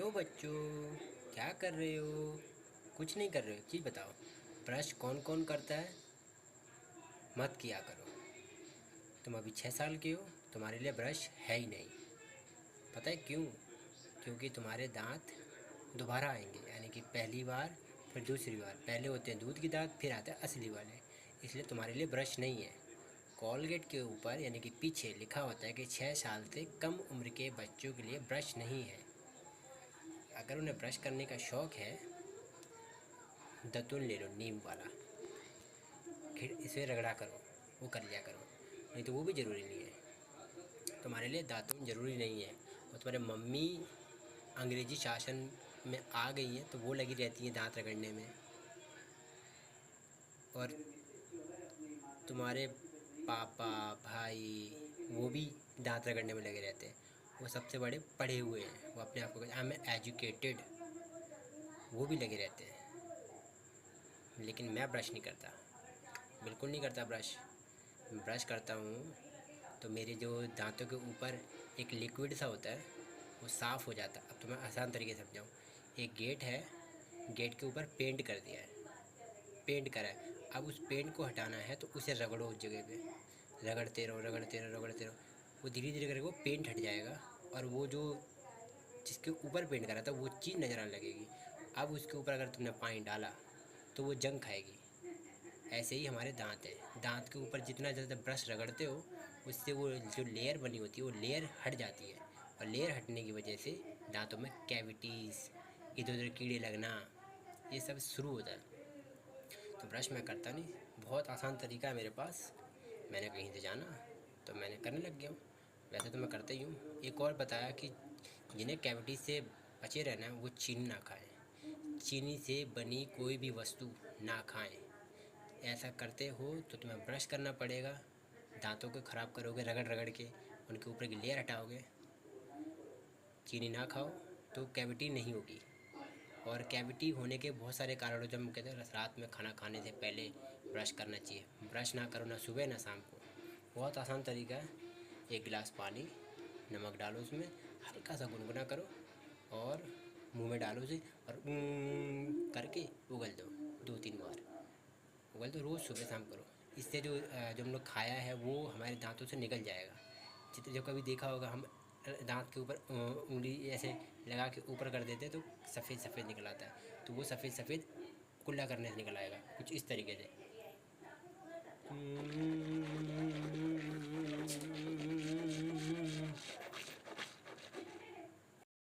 Hello बच्चों, क्या कर रहे हो? कुछ नहीं कर रहे हो? चीज़ बताओ। ब्रश कौन कौन करता है? मत किया करो। तुम अभी 6 साल के हो, तुम्हारे लिए ब्रश है ही नहीं। पता है क्यों? क्योंकि तुम्हारे दांत दोबारा आएंगे, यानी कि पहली बार फिर दूसरी बार। पहले होते हैं दूध के दांत, फिर आते हैं असली वाले। इसलिए तुम्हारे लिए ब्रश नहीं है। कॉलगेट के ऊपर यानी कि पीछे लिखा होता है कि 6 साल से कम उम्र के बच्चों के लिए ब्रश नहीं है। अगर उन्हें ब्रश करने का शौक़ है, दतुन ले लो नीम वाला, फिर इसे रगड़ा करो, वो कर लिया करो। नहीं तो वो भी ज़रूरी नहीं है। तुम्हारे लिए दातुन ज़रूरी नहीं है। और तुम्हारे मम्मी अंग्रेजी शासन में आ गई हैं तो वो लगी रहती हैं दांत रगड़ने में। और तुम्हारे पापा भाई वो भी दांत रगड़ने में लगे रहते हैं। वो सबसे बड़े पढ़े हुए हैं, वो अपने आप को आई एम एजुकेटेड, वो भी लगे रहते हैं। लेकिन मैं ब्रश नहीं करता, बिल्कुल नहीं करता ब्रश। ब्रश करता हूँ तो मेरे जो दांतों के ऊपर एक लिक्विड सा होता है वो साफ़ हो जाता है। अब तो मैं आसान तरीके से समझाऊँ। एक गेट है, गेट के ऊपर पेंट कर दिया है, पेंट करा है। अब उस पेंट को हटाना है तो उसे रगड़ो उस जगह पे, रगड़ते रहो रगड़ते रहो रगड़ते रहो। वो धीरे धीरे करके वो पेंट हट जाएगा और वो जो जिसके ऊपर पेंट करा था वो चीज़ नज़र आने लगेगी। अब उसके ऊपर अगर तुमने पानी डाला तो वो जंग खाएगी। ऐसे ही हमारे दांत है, दांत के ऊपर जितना ज़्यादा ब्रश रगड़ते हो उससे वो जो लेयर बनी होती है वो लेयर हट जाती है। और लेयर हटने की वजह से दांतों में कैविटीज़, इधर उधर कीड़े लगना, ये सब शुरू होता है। तो ब्रश मैं करता नहीं, बहुत आसान तरीका है मेरे पास। मैंने कहीं से जाना तो मैंने करने लग गया हूँ। वैसे तो मैं करता ही हूँ। एक और बताया कि जिन्हें कैविटी से बचे रहना है वो चीनी ना खाएं, चीनी से बनी कोई भी वस्तु ना खाएं। ऐसा करते हो तो तुम्हें ब्रश करना पड़ेगा, दांतों को ख़राब करोगे रगड़ रगड़ के, उनके ऊपर की लेयर हटाओगे। चीनी ना खाओ तो कैविटी नहीं होगी। और कैविटी होने के बहुत सारे कारण, जब हम कहते हैं रात में खाना खाने से पहले ब्रश करना चाहिए। ब्रश ना करो, ना सुबह ना शाम को। बहुत आसान तरीका है। एक गिलास पानी, नमक डालो उसमें, हल्का सा गुनगुना करो और मुंह में डालो उसे और करके उगल दो 2-3 बार। उगल दो, रोज़ सुबह शाम करो। इससे जो हम लोग खाया है वो हमारे दांतों से निकल जाएगा। जितने जो कभी देखा होगा, हम दांत के ऊपर उंगली ऐसे लगा के ऊपर कर देते तो सफ़ेद सफ़ेद निकल आता है। तो वो सफ़ेद सफ़ेद कुल्ला करने से निकल आएगा, कुछ इस तरीके से।